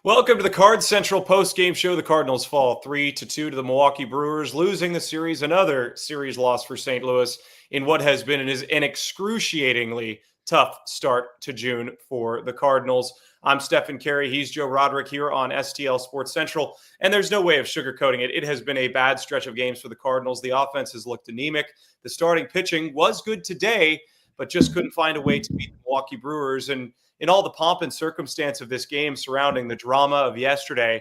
Welcome to the Central Postgame show. The Cardinals fall 3-2 to the Milwaukee Brewers, losing the series. Another series loss for St. Louis in what has been an excruciatingly tough start to June for the Cardinals. I'm Stefan Caray. He's Joe Roderick here on STL Sports Central. And there's no way of sugarcoating it. It has been a bad stretch of games for the Cardinals. The offense has looked anemic. The starting pitching was good today, but just couldn't find a way to beat the Milwaukee Brewers. And in all the pomp and circumstance of this game surrounding the drama of yesterday,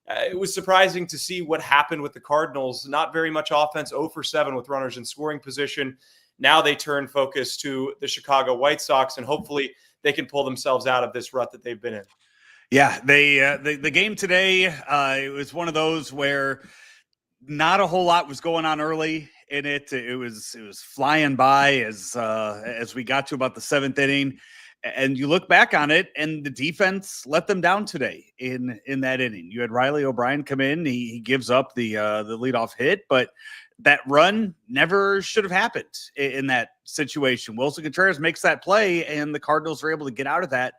it was surprising to see what happened with the Cardinals. Not very much offense, 0 for 7 with runners in scoring position. Now they turn focus to the Chicago White Sox, and hopefully they can pull themselves out of this rut that they've been in. Yeah, the game today, it was one of those where not a whole lot was going on early in it. It was flying by as we got to about the seventh inning. And you look back on it, and the defense let them down today in that inning. You had Riley O'Brien come in. He gives up the leadoff hit, but that run never should have happened in that situation. Wilson Contreras makes that play, and the Cardinals are able to get out of that,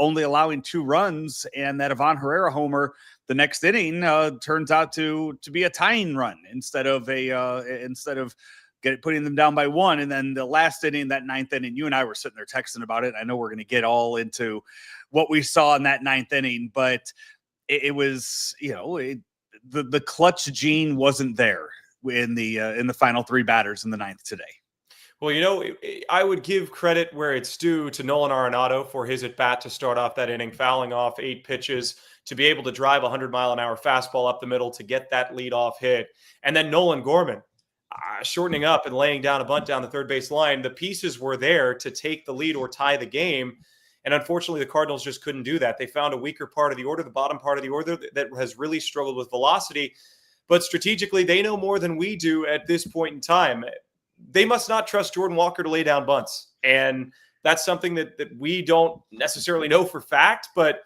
only allowing 2 runs. And that Ivan Herrera homer the next inning turns out to be a tying run instead of putting them down by 1. And then the last inning, that 9th inning, you and I were sitting there texting about it. I know we're going to get all into what we saw in that 9th inning, but it was, the clutch gene wasn't there in the final 3 batters in the 9th today. Well, I would give credit where it's due to Nolan Arenado for his at-bat to start off that inning, fouling off 8 pitches, to be able to drive a 100-mile-an-hour fastball up the middle to get that leadoff hit. And then Nolan Gorman, shortening up and laying down a bunt down the third base line. The pieces were there to take the lead or tie the game. And unfortunately, the Cardinals just couldn't do that. They found a weaker part of the order, the bottom part of the order that has really struggled with velocity. But strategically, they know more than we do at this point in time. They must not trust Jordan Walker to lay down bunts. And that's something that we don't necessarily know for fact, but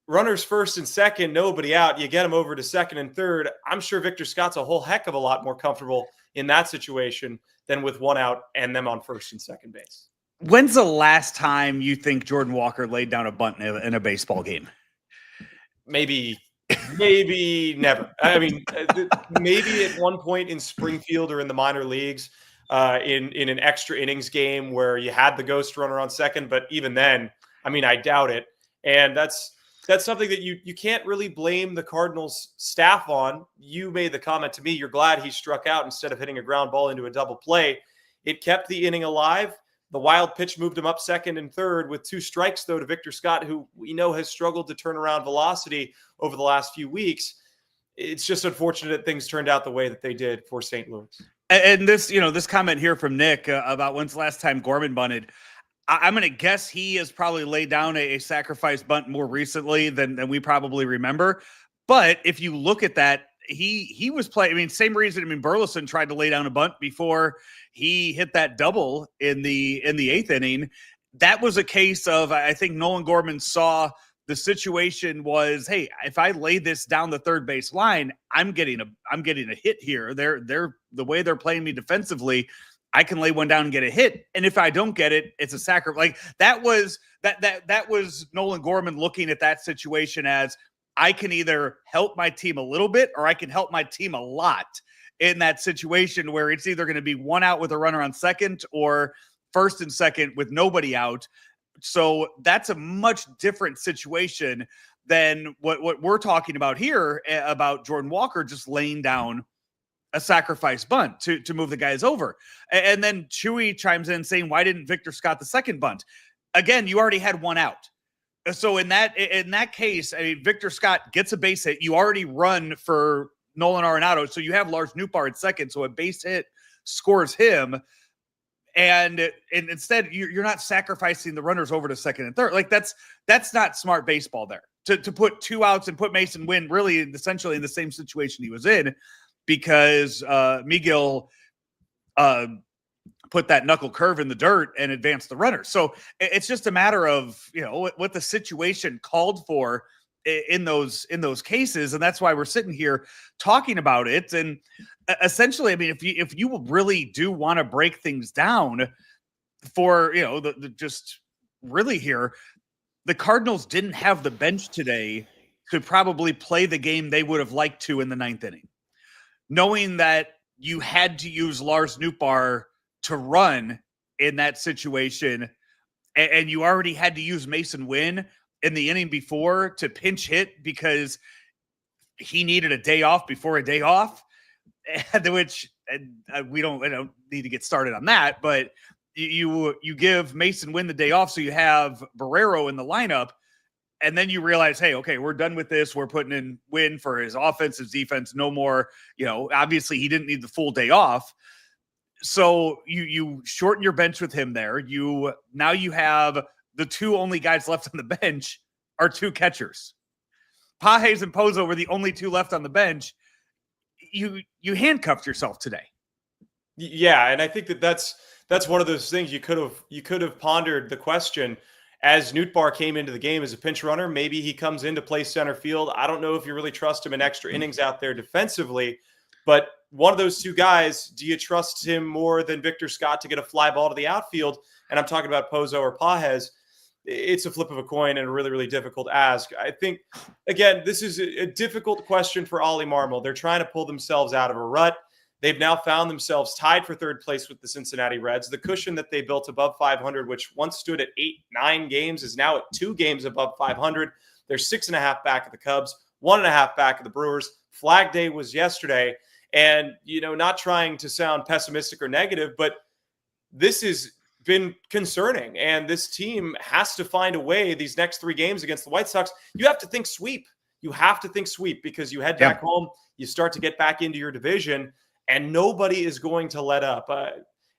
runners first and second, nobody out. You get them over to second and third. I'm sure Victor Scott's a whole heck of a lot more comfortable in that situation than with 1 out and them on first and second base. When's the last time you think Jordan Walker laid down a bunt in a baseball game? Maybe never. I mean, maybe at one point in Springfield or in the minor leagues, in an extra innings game where you had the ghost runner on second. But even then, I mean, I doubt it. And that's something that you can't really blame the Cardinals staff on. You made the comment to me, you're glad he struck out instead of hitting a ground ball into a double play. It kept the inning alive. The wild pitch moved him up second and third with 2 strikes, though, to Victor Scott, who we know has struggled to turn around velocity over the last few weeks. It's just unfortunate that things turned out the way that they did for St. Louis. And this comment here from Nick about when's the last time Gorman bunted. I'm going to guess he has probably laid down a sacrifice bunt more recently than we probably remember. But if you look at that, he was playing. I mean, same reason. I mean, Burleson tried to lay down a bunt before he hit that double in the 8th inning. That was a case of, I think Nolan Gorman saw the situation was, hey, if I lay this down the third base line, I'm getting a hit here. They're the way they're playing me defensively, I can lay one down and get a hit. And if I don't get it, it's a sacrifice. Like that was Nolan Gorman looking at that situation as, I can either help my team a little bit or I can help my team a lot in that situation where it's either going to be 1 out with a runner on second or first and second with nobody out. So that's a much different situation than what we're talking about here about Jordan Walker just laying down a sacrifice bunt to move the guys over. And then Chewy chimes in saying, why didn't Victor Scott the second bunt? Again, you already had 1 out. So in that case, I mean, Victor Scott gets a base hit. You already run for Nolan Arenado. So you have Lars Nootbaar at second. So a base hit scores him. And instead you're not sacrificing the runners over to second and third. Like that's not smart baseball there to put 2 outs and put Mason Wynn really essentially in the same situation he was in, because Miguel put that knuckle curve in the dirt and advance the runner. So it's just a matter of, what the situation called for in those cases. And that's why we're sitting here talking about it. And essentially, I mean, if you really do want to break things down for, just really here, the Cardinals didn't have the bench today to probably play the game they would have liked to in the ninth inning, knowing that you had to use Lars Nootbaar to run in that situation, and you already had to use Mason Wynn in the inning before to pinch hit because he needed a day off before a day off, which we don't need to get started on that, but you give Mason Wynn the day off, so you have Barrero in the lineup, and then you realize, hey, okay, we're done with this. We're putting in Wynn for his offense, his defense, no more. Obviously he didn't need the full day off. So you shorten your bench with him there. Now you have the two only guys left on the bench are two catchers. Pages and Pozo were the only two left on the bench. You handcuffed yourself today. Yeah, and I think that's one of those things you could have pondered the question as Nootbaar came into the game as a pinch runner. Maybe he comes in to play center field. I don't know if you really trust him in extra innings out there defensively, but one of those two guys, do you trust him more than Victor Scott to get a fly ball to the outfield? And I'm talking about Pozo or Pages. It's a flip of a coin and a really, really difficult ask. I think, again, this is a difficult question for Ollie Marmol. They're trying to pull themselves out of a rut. They've now found themselves tied for third place with the Cincinnati Reds. The cushion that they built above 500, which once stood at 8-9 games, is now at 2 games above 500. They're 6.5 back of the Cubs, 1.5 back of the Brewers. Flag Day was yesterday. And, not trying to sound pessimistic or negative, but this has been concerning. And this team has to find a way these next 3 games against the White Sox. You have to think sweep. You have to think sweep because you head back home. You start to get back into your division. And nobody is going to let up.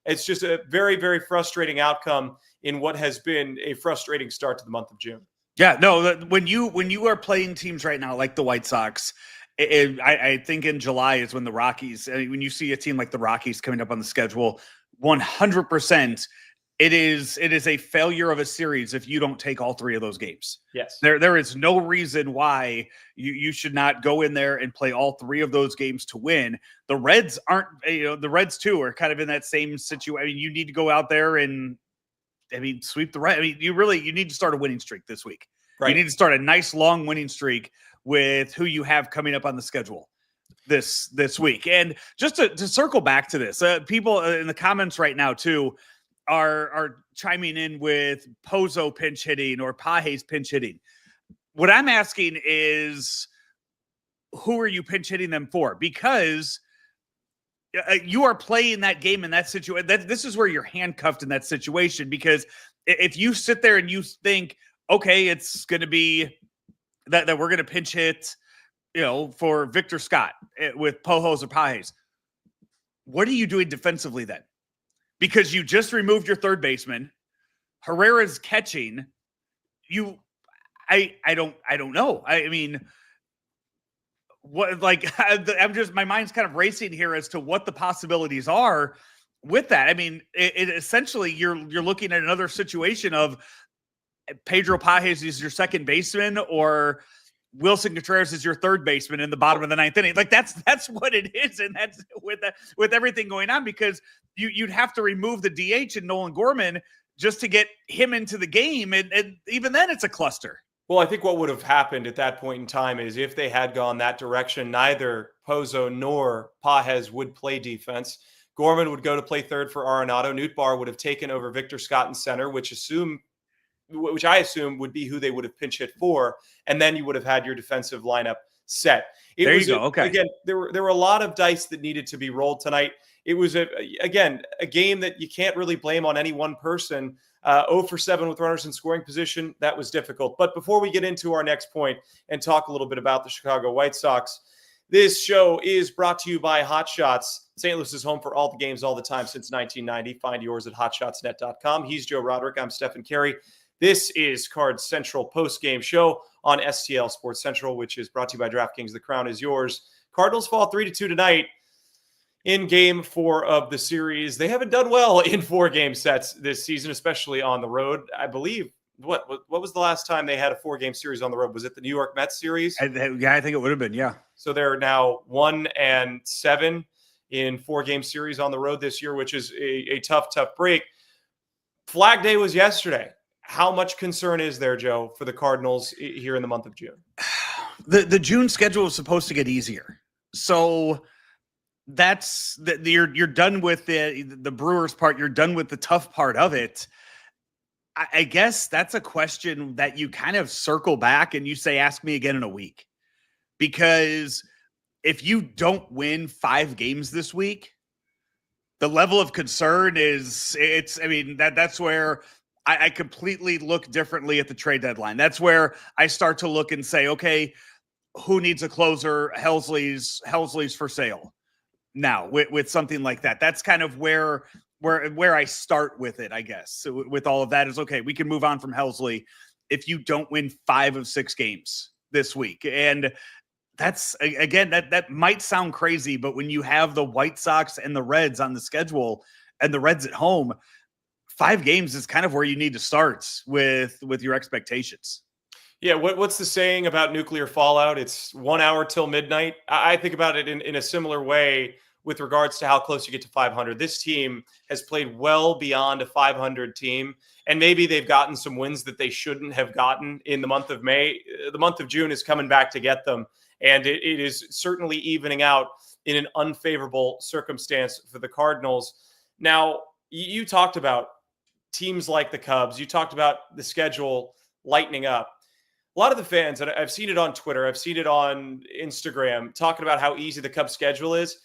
It's just a very, very frustrating outcome in what has been a frustrating start to the month of June. Yeah, no, when you are playing teams right now like the White Sox, I think in July is when the Rockies, when you see a team like the Rockies coming up on the schedule, 100%, it is a failure of a series if you don't take all 3 of those games. Yes. There is no reason why you should not go in there and play all 3 of those games to win. The Reds aren't, the Reds too are kind of in that same situation. I mean, you need to go out there and, sweep the Reds. You need to start a winning streak this week. Right. You need to start a nice long winning streak with who you have coming up on the schedule this week. And just to circle back to this, people in the comments right now too are chiming in with Pozo pinch hitting or Pages pinch hitting. What I'm asking is, who are you pinch hitting them for? Because you are playing that game in that situation. This is where you're handcuffed in that situation, because if you sit there and you think, okay, it's going to be that we're going to pinch hit, for Victor Scott with Pojos or Pages, what are you doing defensively then? Because you just removed your third baseman. Herrera's catching. I don't know. What, I'm just, my mind's kind of racing here as to what the possibilities are with that. It essentially you're looking at another situation of Pedro Pages is your second baseman or Wilson Contreras is your third baseman in the bottom of the ninth inning. That's what it is. And that's with everything going on, because you'd have to remove the DH and Nolan Gorman just to get him into the game. And even then it's a cluster. Well, I think what would have happened at that point in time is if they had gone that direction, neither Pozo nor Pages would play defense. Gorman would go to play third for Arenado. Nootbaar would have taken over Victor Scott in center, which I assume would be who they would have pinch hit for, and then you would have had your defensive lineup set. There you go. Okay. Again, there were a lot of dice that needed to be rolled tonight. It was a game that you can't really blame on any one person. 0 for 7 with runners in scoring position. That was difficult. But before we get into our next point and talk a little bit about the Chicago White Sox, this show is brought to you by Hot Shots. St. Louis is home for all the games all the time since 1990. Find yours at hotshotsnet.com. He's Joe Roderick. I'm Stefan Caray. This is Card's Central Postgame show on STL Sports Central, which is brought to you by DraftKings. The crown is yours. Cardinals fall 3-2 tonight in Game 4 of the series. They haven't done well in 4-game sets this season, especially on the road. I believe, what was the last time they had a 4-game series on the road? Was it the New York Mets series? I think it would have been, yeah. So they're now 1-7 in 4-game series on the road this year, which is a tough break. Flag Day was yesterday. How much concern is there, Joe, for the Cardinals here in the month of June? The June schedule is supposed to get easier. So you're done with the Brewers part. You're done with the tough part of it. I guess that's a question that you kind of circle back and you say, ask me again in a week. Because if you don't win 5 games this week, the level of concern that's where I completely look differently at the trade deadline. That's where I start to look and say, okay, who needs a closer? Helsley's for sale now with something like that. That's kind of where I start with it, I guess. So with all of that is, okay, we can move on from Helsley if you don't win 5 of 6 games this week. And that's, again, that might sound crazy, but when you have the White Sox and the Reds on the schedule and the Reds at home, 5 games is kind of where you need to start with your expectations. Yeah, what's the saying about nuclear fallout? It's 1 hour till midnight. I think about it in a similar way with regards to how close you get to 500. This team has played well beyond a 500 team, and maybe they've gotten some wins that they shouldn't have gotten in the month of May. The month of June is coming back to get them, and it is certainly evening out in an unfavorable circumstance for the Cardinals. Now, you talked about teams like the Cubs. You talked about the schedule lightening up. A lot of the fans, and I've seen it on Twitter, I've seen it on Instagram, talking about how easy the Cubs schedule is.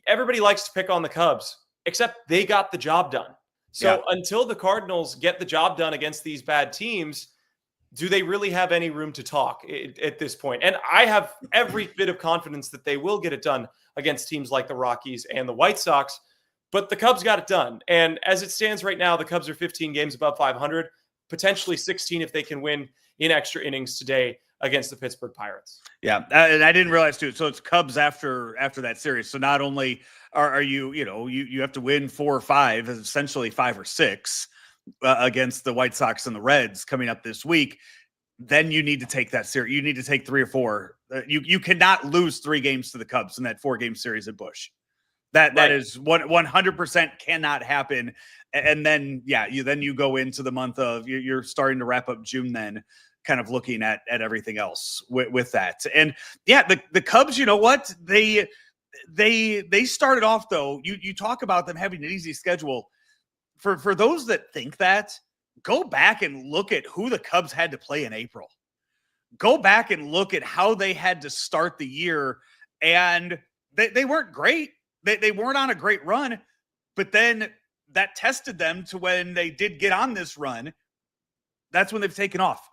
Everybody likes to pick on the Cubs, except they got the job done. So until the Cardinals get the job done against these bad teams, do they really have any room to talk at this point? And I have every bit of confidence that they will get it done against teams like the Rockies and the White Sox, but the Cubs got it done. And as it stands right now, the Cubs are 15 games above 500, potentially 16 if they can win in extra innings today against the Pittsburgh Pirates. Yeah, and I didn't realize too. So it's Cubs after that series. So not only are you have to win 4 or 5, essentially 5 or 6 against the White Sox and the Reds coming up this week. Then you need to take that series. You need to take 3 or 4. You cannot lose 3 games to the Cubs in that 4-game series at Busch. That is 100% cannot happen. And then you go into the month of you're starting to wrap up June then, kind of looking at everything else with that. And the Cubs, you know what? They started off though. You talk about them having an easy schedule. For those that think that, go back and look at who the Cubs had to play in April. Go back and look at how they had to start the year, and they weren't great. They weren't on a great run, but then that tested them to when they did get on this run. That's when they've taken off.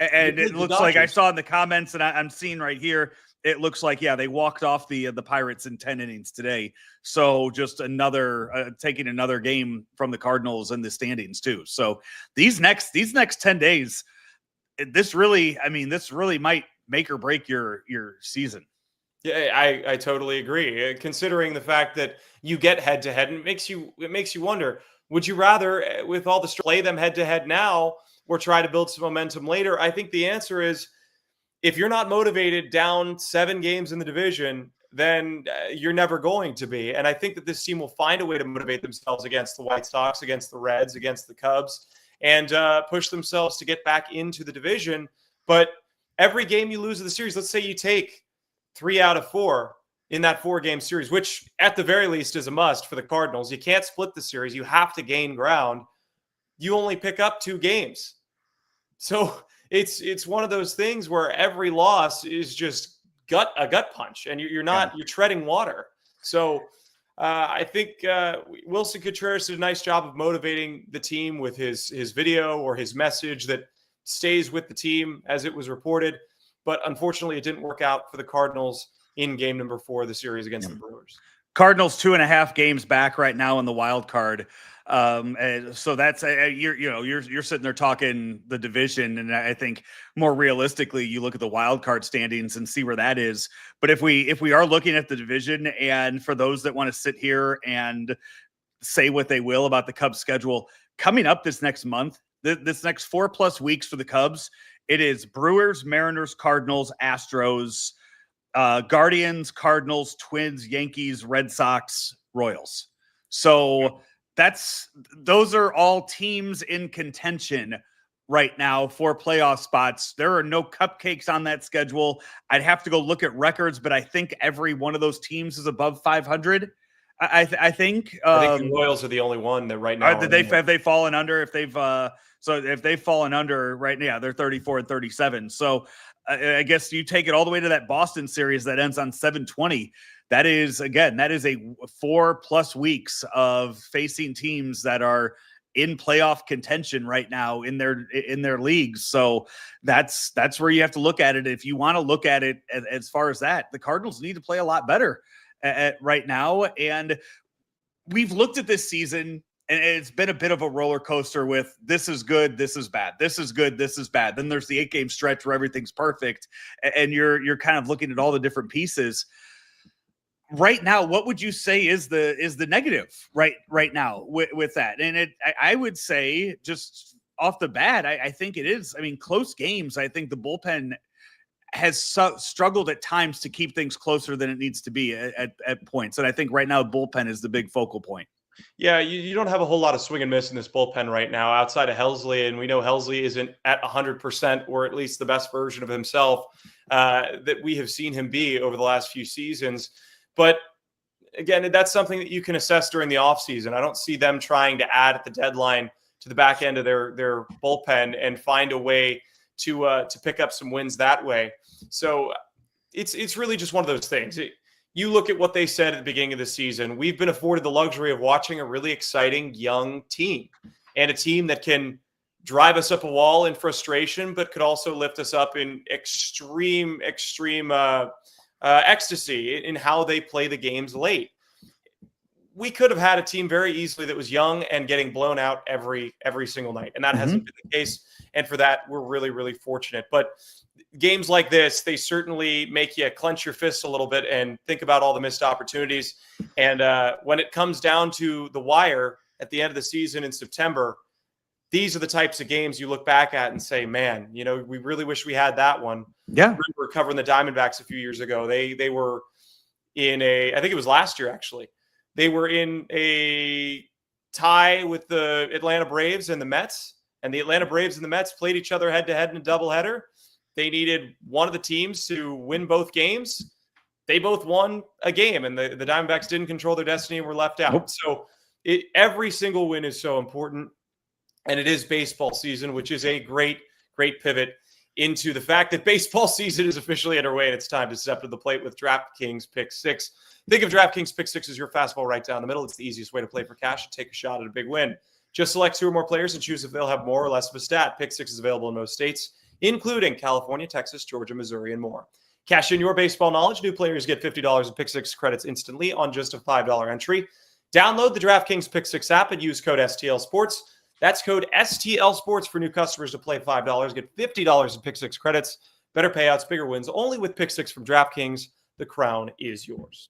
And it looks like, I saw in the comments, and I'm seeing right here, it looks like, they walked off the Pirates in 10 innings today. So just taking another game from the Cardinals in the standings too. So these next 10 days, this really might make or break your season. Yeah, I totally agree. Considering the fact that you get head to head, and it makes you wonder, would you rather, with all the play them head to head now or try to build some momentum later? I think the answer is, if you're not motivated down 7 games in the division, then you're never going to be. And I think that this team will find a way to motivate themselves against the White Sox, against the Reds, against the Cubs, and push themselves to get back into the division. But every game you lose in the series, let's say you take 3 out of 4 in that 4-game series, which at the very least is a must for the Cardinals. You can't split the series. You have to gain ground. You only pick up 2 games. So it's one of those things where every loss is just a gut punch, and you're treading water. So I think Wilson Contreras did a nice job of motivating the team with his video or his message that stays with the team as it was reported. But unfortunately, it didn't work out for the Cardinals in game number 4 of the series against the Brewers. Cardinals 2.5 games back right now in the wild card. So that's you're sitting there talking the division, and I think more realistically, you look at the wild card standings and see where that is. But if we are looking at the division, and for those that want to sit here and say what they will about the Cubs schedule coming up this next month, this next 4+ weeks for the Cubs, it is Brewers, Mariners, Cardinals, Astros, Guardians, Cardinals, Twins, Yankees, Red Sox, Royals. So those are all teams in contention right now for playoff spots. There are no cupcakes on that schedule. I'd have to go look at records, but I think every one of those teams is above 500. I think. I think the Royals are the only one that right now. Have they fallen under? If they've fallen under right now, they're 34 and 37. So I guess you take it all the way to that Boston series that ends on 7-20. That is a 4+ weeks of facing teams that are in playoff contention right now in their leagues. So that's where you have to look at it. If you want to look at it as far as that, the Cardinals need to play a lot better right now. And we've looked at this season, and it's been a bit of a roller coaster with this is good, this is bad, this is good, this is bad. Then there's the 8-game stretch where everything's perfect, and you're kind of looking at all the different pieces. Right now, what would you say is the negative right now with that? And I would say, just off the bat, I think it is. I mean, close games. I think the bullpen has struggled at times to keep things closer than it needs to be at points. And I think right now bullpen is the big focal point. Yeah, you don't have a whole lot of swing and miss in this bullpen right now outside of Helsley, and we know Helsley isn't at 100%, or at least the best version of himself that we have seen him be over the last few seasons. But again, that's something that you can assess during the offseason. I don't see them trying to add at the deadline to the back end of their bullpen and find a way to pick up some wins that way. So it's really just one of those things. You look at what they said at the beginning of the season. We've been afforded the luxury of watching a really exciting young team, and a team that can drive us up a wall in frustration, but could also lift us up in extreme ecstasy in how they play the games late. We could have had a team very easily that was young and getting blown out every single night, and that hasn't been the case. And for that, we're really, really fortunate. But games like this, they certainly make you clench your fists a little bit and think about all the missed opportunities. And when it comes down to the wire at the end of the season in September, these are the types of games you look back at and say, man, we really wish we had that one. Yeah. We were covering the Diamondbacks a few years ago. They were in I think it was last year, actually. They were in a tie with the Atlanta Braves and the Mets, and the Atlanta Braves and the Mets played each other head-to-head in a doubleheader. They needed one of the teams to win both games. They both won a game, and the Diamondbacks didn't control their destiny and were left out. Nope. So every single win is so important, and it is baseball season, which is a great pivot into the fact that baseball season is officially underway, and it's time to step to the plate with DraftKings Pick 6. Think of DraftKings Pick 6 as your fastball right down the middle. It's the easiest way to play for cash and take a shot at a big win. Just select 2 or more players and choose if they'll have more or less of a stat. Pick 6 is available in most states, including California, Texas, Georgia, Missouri, and more. Cash in your baseball knowledge. New players get $50 in Pick 6 credits instantly on just a $5 entry. Download the DraftKings Pick 6 app and use code STL Sports. That's code STL Sports for new customers to play $5. Get $50 in Pick 6 credits. Better payouts, bigger wins. Only with Pick 6 from DraftKings. The crown is yours.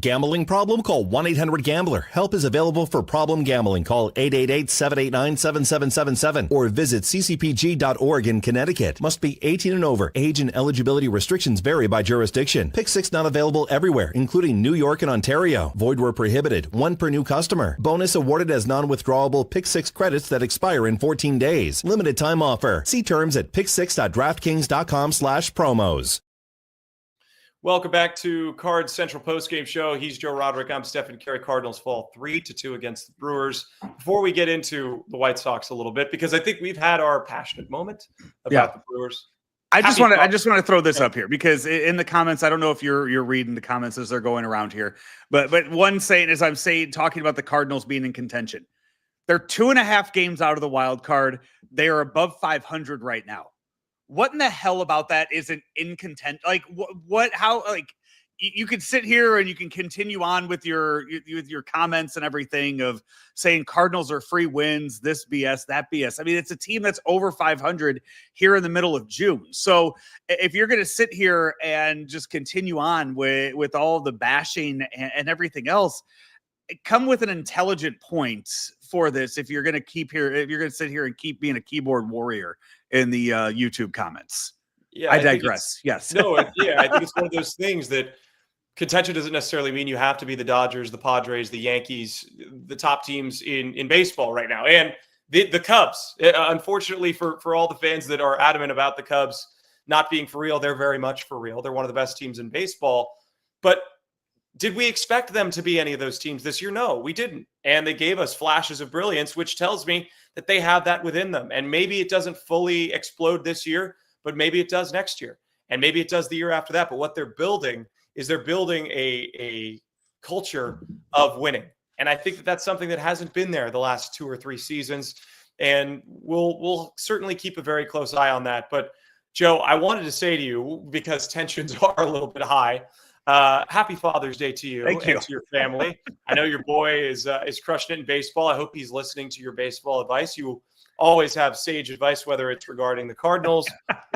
Gambling problem? Call 1-800-GAMBLER. Help is available for problem gambling. Call 888-789-7777 or visit ccpg.org in Connecticut. Must be 18 and over. Age and eligibility restrictions vary by jurisdiction. Pick 6 not available everywhere, including New York and Ontario. Void where prohibited. 1 per new customer. Bonus awarded as non-withdrawable Pick 6 credits that expire in 14 days. Limited time offer. See terms at pick6.draftkings.com/promos. Welcome back to Cards Central Postgame Show. He's Joe Roderick. I'm Stefan Caray. Cardinals fall 3-2 against the Brewers. Before we get into the White Sox a little bit, because I think we've had our passionate moment about the Brewers. I just want to throw this up here because in the comments, I don't know if you're reading the comments as they're going around here, but one saying, as I'm saying, talking about the Cardinals being in contention, they're 2.5 games out of the wild card. They are above 500 right now. What in the hell about that isn't in content? Like how, like you could sit here and you can continue on with your comments and everything of saying Cardinals are free wins, this BS, that BS. I mean, it's a team that's over 500 here in the middle of June. So if you're going to sit here and just continue on with all the bashing and everything else, come with an intelligent point for this. If you're going to sit here and keep being a keyboard warrior in the YouTube comments. Yeah, I digress. Yes. I think it's one of those things that contention doesn't necessarily mean you have to be the Dodgers, the Padres, the Yankees, the top teams in baseball right now. And The Cubs, unfortunately for all the fans that are adamant about the Cubs not being for real, they're very much for real. They're one of the best teams in baseball. But did we expect them to be any of those teams this year? No, we didn't. And they gave us flashes of brilliance, which tells me that they have that within them. And maybe it doesn't fully explode this year, but maybe it does next year. And maybe it does the year after that. But what they're building is a culture of winning. And I think that that's something that hasn't been there the last 2 or 3 seasons. And we'll certainly keep a very close eye on that. But Joe, I wanted to say to you, because tensions are a little bit high, happy Father's Day to you and to your family. I know your boy is crushing it in baseball. I hope he's listening to your baseball advice. You always have sage advice, whether it's regarding the Cardinals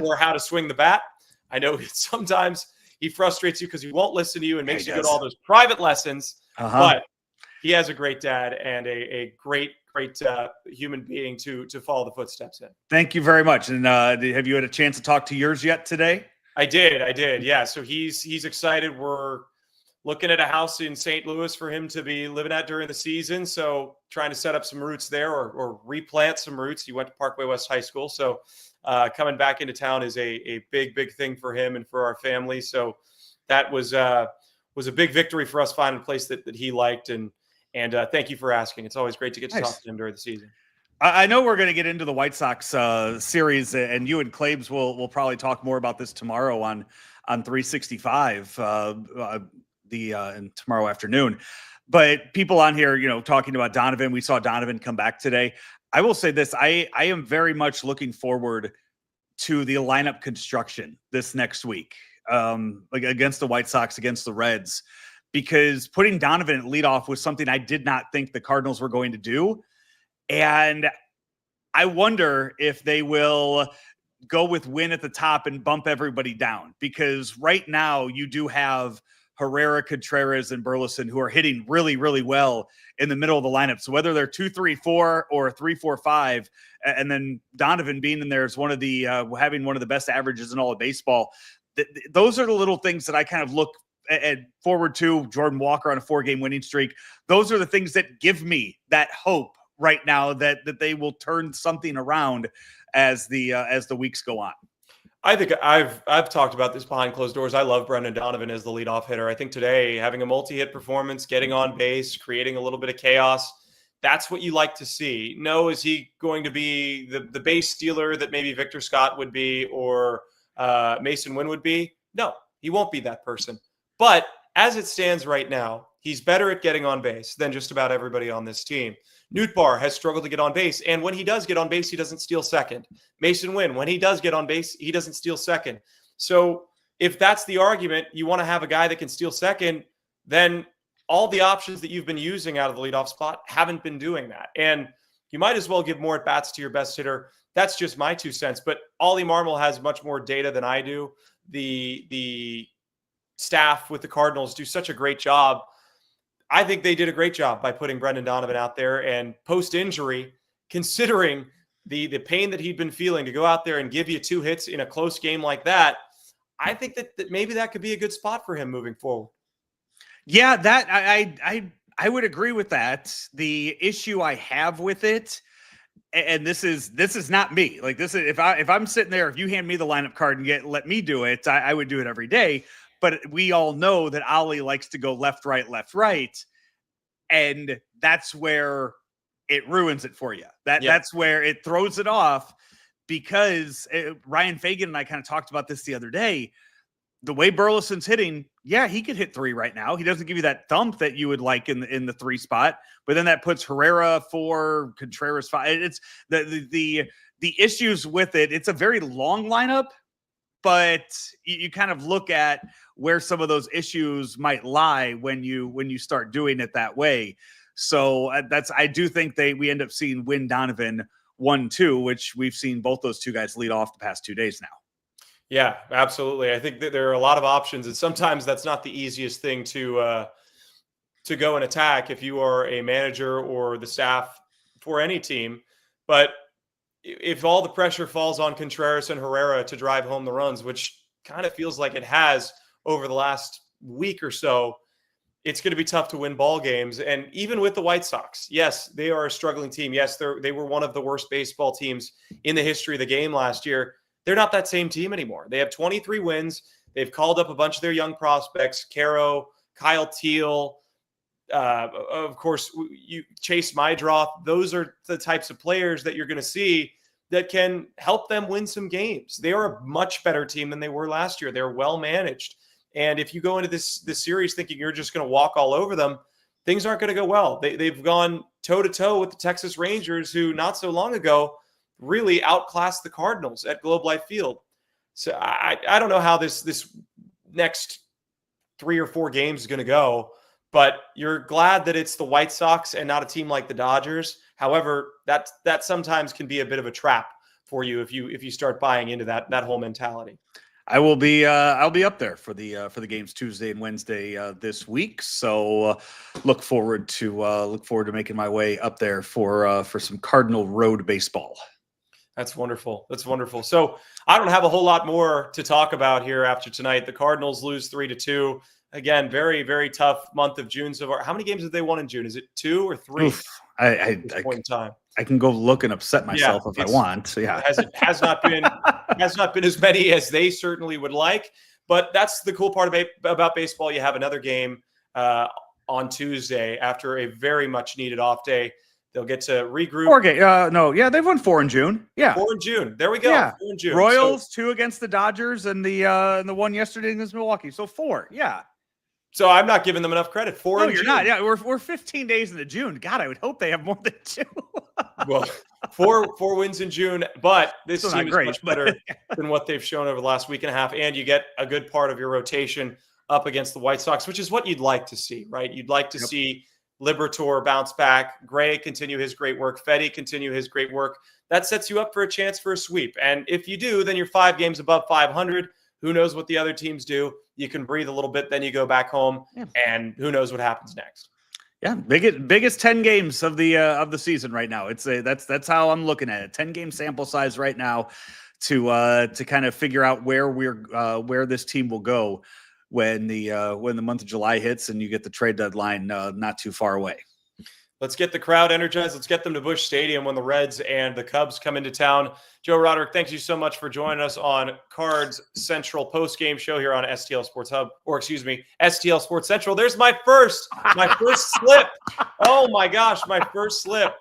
or how to swing the bat. I know sometimes he frustrates you because he won't listen to you and makes you go to all those private lessons. But he has a great dad and a great human being to follow the footsteps in. Thank you very much. And have you had a chance to talk to yours yet today? I did. Yeah. So he's excited. We're looking at a house in St. Louis for him to be living at during the season. So trying to set up some roots there or replant some roots. He went to Parkway West High School. So coming back into town is a big thing for him and for our family. So that was a big victory for us finding a place that he liked. And thank you for asking. It's always great to get to talk to him during the season. I know we're going to get into the White Sox series, and you and Claibs will probably talk more about this tomorrow on 365 and tomorrow afternoon. But people on here, talking about Donovan, we saw Donovan come back today. I will say this: I am very much looking forward to the lineup construction this next week, like against the White Sox, against the Reds, because putting Donovan at leadoff was something I did not think the Cardinals were going to do. And I wonder if they will go with Win at the top and bump everybody down, because right now you do have Herrera, Contreras, and Burleson who are hitting really, really well in the middle of the lineup. So whether they're 2-3-4 or 3-4-5, and then Donovan being in there is one of the having one of the best averages in all of baseball. Those are the little things that I kind of look forward to. Jordan Walker on a 4-game winning streak. Those are the things that give me that hope right now that they will turn something around as the weeks go on. I think I've talked about this behind closed doors. I love Brendan Donovan as the leadoff hitter. I think today having a multi-hit performance, getting on base, creating a little bit of chaos, that's what you like to see. No, is he going to be the base stealer that maybe Victor Scott would be or Mason Wynn would be? No, he won't be that person. But as it stands right now, he's better at getting on base than just about everybody on this team. Newtbar has struggled to get on base, and when he does get on base, he doesn't steal second. Mason Wynn, when he does get on base, he doesn't steal second. So if that's the argument, you want to have a guy that can steal second, then all the options that you've been using out of the leadoff spot haven't been doing that. And you might as well give more at-bats to your best hitter. That's just my 2 cents. But Ollie Marmol has much more data than I do. The staff with the Cardinals do such a great job. I think they did a great job by putting Brendan Donovan out there, and post-injury, considering the pain that he'd been feeling, to go out there and give you 2 hits in a close game like that, I think that maybe that could be a good spot for him moving forward. Yeah, that I would agree with that. The issue I have with it, and this is not me. Like, this is if I'm sitting there, if you hand me the lineup card and let me do it, I would do it every day. But we all know that Ollie likes to go left, right. And that's where it ruins it for you. That's where it throws it off, because Ryan Fagan and I kind of talked about this the other day. The way Burleson's hitting, yeah, he could hit 3 right now. He doesn't give you that thump that you would like in the 3 spot, but then that puts Herrera 4, Contreras 5. It's the issues with it. It's a very long lineup, but you kind of look at where some of those issues might lie when you start doing it that way. So I do think we end up seeing Win Donovan 1-2, which we've seen both those 2 guys lead off the past 2 days now. Yeah, absolutely. I think that there are a lot of options, and sometimes that's not the easiest thing to go and attack if you are a manager or the staff for any team. But if all the pressure falls on Contreras and Herrera to drive home the runs, which kind of feels like it has over the last week or so, it's going to be tough to win ball games. And even with the White Sox, yes, they are a struggling team. Yes, they were one of the worst baseball teams in the history of the game last year. They're not that same team anymore. They have 23 wins. They've called up a bunch of their young prospects, Caro, Kyle Teal, of course, you Chase Mydroth. Those are the types of players that you're going to see that can help them win some games. They are a much better team than they were last year. They're well managed. And if you go into this series thinking you're just going to walk all over them, things aren't going to go well. They've gone toe-to-toe with the Texas Rangers, who not so long ago really outclassed the Cardinals at Globe Life Field. So I don't know how this next 3 or 4 games is going to go, but you're glad that it's the White Sox and not a team like the Dodgers. However, that sometimes can be a bit of a trap for you if you start buying into that whole mentality. I'll be up there for the games Tuesday and Wednesday this week. So look forward to making my way up there for some Cardinal road baseball. That's wonderful. That's wonderful. So I don't have a whole lot more to talk about here after tonight. The Cardinals lose 3-2. Again, very, very tough month of June so far. How many games have they won in June? Is it 2 or 3? Oof, at this point in time? I can go look and upset myself if I want. So, yeah, it has not been as many as they certainly would like. But that's the cool part about baseball. You have another game on Tuesday after a very much needed off day. They'll get to regroup. 4 games. They've won 4 in June. Yeah, 4 in June. There we go. Yeah. 4 in June. Royals, 2 against the Dodgers, and the one yesterday against Milwaukee. So 4. Yeah. So I'm not giving them enough credit. 4 in you're June. not. Yeah, we're 15 days into June. God, I would hope they have more than 2. Well, four wins in June, but this Still team not is great, much better than what they've shown over the last week and a half. And you get a good part of your rotation up against the White Sox, which is what you'd like to see, right? You'd like to see Liberatore bounce back, Gray continue his great work, Fedde continue his great work. That sets you up for a chance for a sweep. And if you do, then you're 5 games above 500. Who knows what the other teams do? You can breathe a little bit, then you go back home, and who knows what happens next. Yeah, biggest 10 games of the season right now. That's how I'm looking at it. 10-game sample size right now to kind of figure out where this team will go when the month of July hits and you get the trade deadline not too far away. Let's get the crowd energized. Let's get them to Busch Stadium when the Reds and the Cubs come into town. Joe Roderick, thank you so much for joining us on Cards Central Postgame Show here on STL Sports Hub, STL Sports Central. There's my first slip. Oh my gosh, my first slip.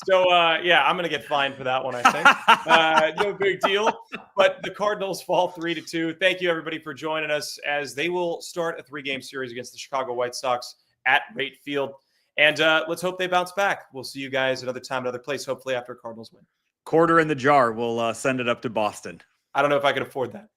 So I'm going to get fined for that one, I think. No big deal. But the Cardinals fall 3-2. Thank you everybody for joining us as they will start a 3-game series against the Chicago White Sox at Rate Field. And let's hope they bounce back. We'll see you guys another time, another place, hopefully after Cardinals win. Quarter in the jar. We'll send it up to Boston. I don't know if I can afford that.